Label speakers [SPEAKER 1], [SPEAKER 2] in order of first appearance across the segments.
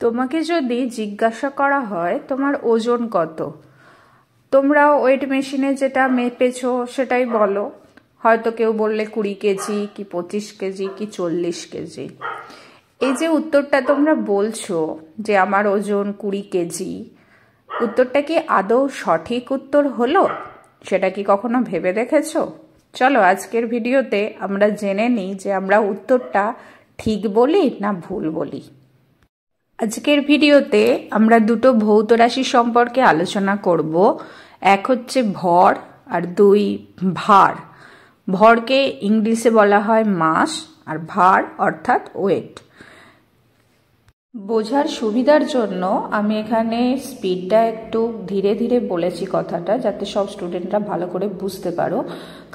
[SPEAKER 1] তোমাকে যদি জিজ্ঞাসা করা হয় তোমার ওজন কত, তোমরা ওয়েট মেশিনে যেটা মেপেছো সেটাই বলো। হয়তো কেউ বললে 20 কেজি, কি 25 কেজি, কি 40 কেজি। এই যে উত্তরটা তোমরা বলছো যে আমার ওজন 20 কেজি, উত্তরটা কি আদৌ সঠিক উত্তর হলো? সেটা কি কখনো ভেবে দেখেছো? চলো আজকের ভিডিওতে আমরা জেনে নিই যে আমরা উত্তরটা ঠিক বলি না ভুল বলি। আজকের ভিডিওতে আমরা দুটো ভৌত রাশি সম্পর্কে আলোচনা করব। এক হচ্ছে ভর আর দুই ভার। ভরকে ইংলিশে বলা হয় মাস আর ভার অর্থাৎ ওয়েট। বোঝার সুবিধার জন্য আমি এখানে স্পিডটা একটু ধীরে ধীরে বলেছি কথাটা, যাতে সব স্টুডেন্টরা ভালো করে বুঝতে পারো।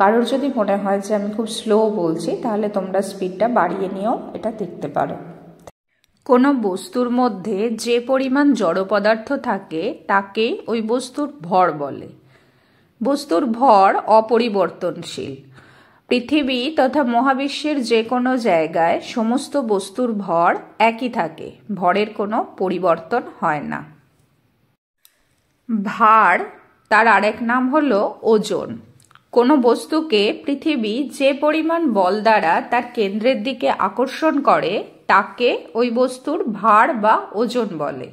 [SPEAKER 1] কারোর যদি মনে হয় যে আমি খুব স্লো বলছি, তাহলে তোমরা স্পিডটা বাড়িয়ে নিয়েও এটা দেখতে পারো। কোনো বস্তুর মধ্যে যে পরিমাণ জড় পদার্থ থাকে তাকে ওই বস্তুর ভর বলে। বস্তুর ভর অপরিবর্তনশীল। পৃথিবী তথা মহাবিশ্বের যে কোনো জায়গায় সমস্ত বস্তুর ভর একই থাকে, ভরের কোনো পরিবর্তন হয় না। ভার তার আরেক নাম হলো ওজন। কোনো বস্তুকে পৃথিবী যে পরিমাণ বল দ্বারা তার কেন্দ্রের দিকে আকর্ষণ করে তাকে ওই বস্তুর ভার বা ওজন বলে।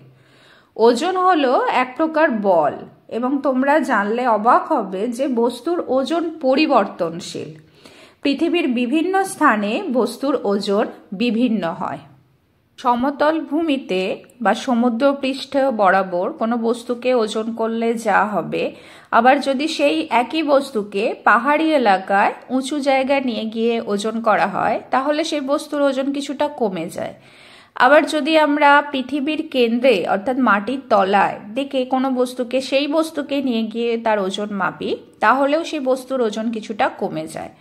[SPEAKER 1] ওজন হলো এক প্রকার বল, এবং তোমরা জানলে অবাক হবে যে বস্তুর ওজন পরিবর্তনশীল। পৃথিবীর বিভিন্ন স্থানে বস্তুর ওজন বিভিন্ন হয়। সমতল ভূমিতে বা সমুদ্র পৃষ্ঠ বরাবর কোনো বস্তুকে ওজন করলে যা হবে, আবার যদি সেই একই বস্তুকে পাহাড়ি এলাকায় উঁচু জায়গায় নিয়ে গিয়ে ওজন করা হয়, তাহলে সেই বস্তুর ওজন কিছুটা কমে যায়। আবার যদি আমরা পৃথিবীর কেন্দ্রে অর্থাৎ মাটির তলায় দিকে কোনো বস্তুকে সেই বস্তুকে নিয়ে গিয়ে তার ওজন মাপি, তাহলেও সেই বস্তুর ওজন কিছুটা কমে যায়।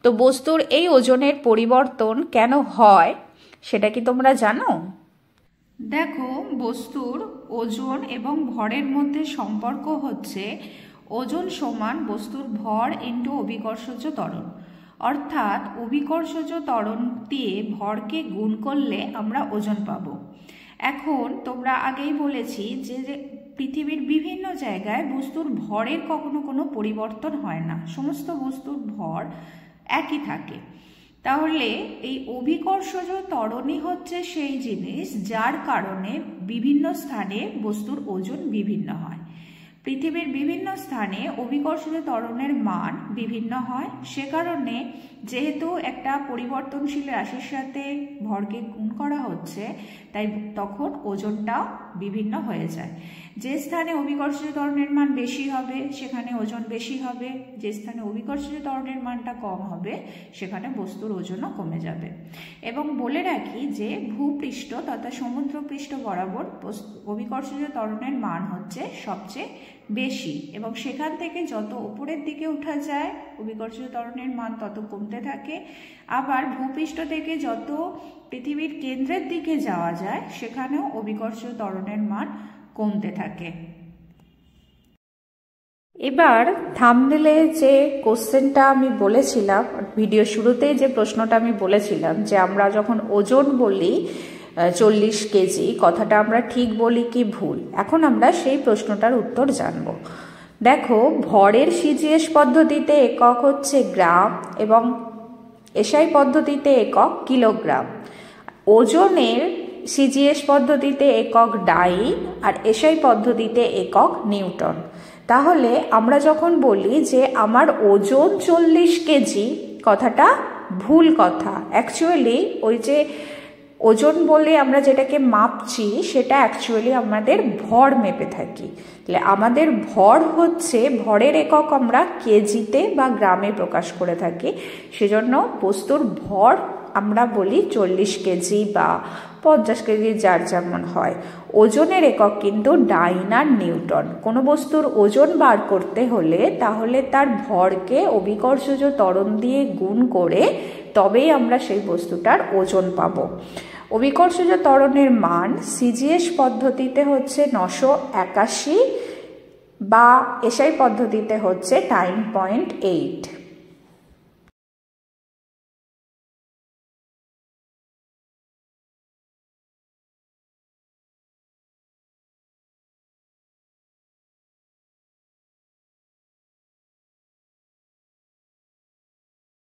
[SPEAKER 1] তো বস্তুর এই ওজনের পরিবর্তন কেন হয় সেটা কি তোমরা জানো? দেখো, বস্তুর ওজন এবং ভরের মধ্যে সম্পর্ক হচ্ছে ওজন সমান বস্তুর ভর ইন্টু অভিকর্ষজ ত্বরণ। অর্থাৎ অভিকর্ষজ ত্বরণ দিয়ে ভরকে গুণ করলে আমরা ওজন পাবো। এখন তোমরা আগেই বলেছি যে পৃথিবীর বিভিন্ন জায়গায় বস্তুর ভরের কখনো কোনো পরিবর্তন হয় না, সমস্ত বস্তুর ভর একই থাকে। তাহলে এই অভিকর্ষজ ত্বরণই হচ্ছে সেই জিনিস যার কারণে বিভিন্ন স্থানে বস্তুর ওজন বিভিন্ন হয়। পৃথিবীর বিভিন্ন স্থানে অভিকর্ষজ ত্বরণের মান বিভিন্ন হয়। সে কারণে যেহেতু একটা পরিবর্তনশীল রাশির সাথে ভরকে গুণ করা হচ্ছে, তাই তখন ওজনটাও বিভিন্ন হয়ে যায়। যে স্থানে অভিকর্ষজ ত্বরণের মান বেশি হবে সেখানে ওজন বেশি হবে, যে স্থানে অভিকর্ষজ ত্বরণের মানটা কম হবে সেখানে বস্তুর ওজনও কমে যাবে। এবং বলে রাখি যে ভূপৃষ্ঠ তথা সমুদ্রপৃষ্ঠ বরাবর অভিকর্ষজ ত্বরণের মান হচ্ছে সবচেয়ে বেশি, এবং সেখান থেকে যত উপরের দিকে উঠা যায় অভিকর্ষজ ত্বরণের মান তত কমতে থাকে। আবার ভূপৃষ্ঠ থেকে যত পৃথিবীর কেন্দ্রের দিকে যাওয়া যায় সেখানেও অভিকর্ষজ ত্বরণের মান কমতে থাকে। এবার থাম্বনেলে যে কোশ্চেনটা আমি বলেছিলাম, ভিডিও শুরুতেই যে প্রশ্নটা আমি বলেছিলাম যে আমরা যখন ওজন বলি 40 কেজি, কথাটা আমরা ঠিক বলি কি ভুল, এখন আমরা সেই প্রশ্নটার উত্তর জানব। দেখো, ভরের সিজিএস পদ্ধতিতে একক হচ্ছে গ্রাম এবং এসআই পদ্ধতিতে একক কিলোগ্রাম। ওজনের সিজিএস পদ্ধতিতে একক ডাইন আর এসআই পদ্ধতিতে একক নিউটন। তাহলে আমরা যখন বলি যে আমার ওজন 40 কেজি, কথাটা ভুল কথা। অ্যাকচুয়ালি ওই যে ওজন বলে আমরা যেটাকে মাপছি সেটা অ্যাকচুয়ালি আমাদের ভর মেপে থাকি। তাহলে আমাদের ভর হচ্ছে, ভরের একক আমরা কেজিতে বা গ্রামে প্রকাশ করে থাকি, সেজন্য বস্তুর ভর আমরা বলি 40 কেজি বা 50 কেজি, যার যেমন হয়। ওজনের একক কিন্তু ডাইন আর নিউটন। কোনো বস্তুর ওজন বার করতে হলে তাহলে তার ভরকে অভিকর্ষজ ত্বরণ দিয়ে গুণ করে তবেই আমরা সেই বস্তুটার ওজন পাবো। অভিকর্ষজ ত্বরণের মান সিজিএস পদ্ধতিতে হচ্ছে 981 বা এসআই পদ্ধতিতে হচ্ছে 9.8।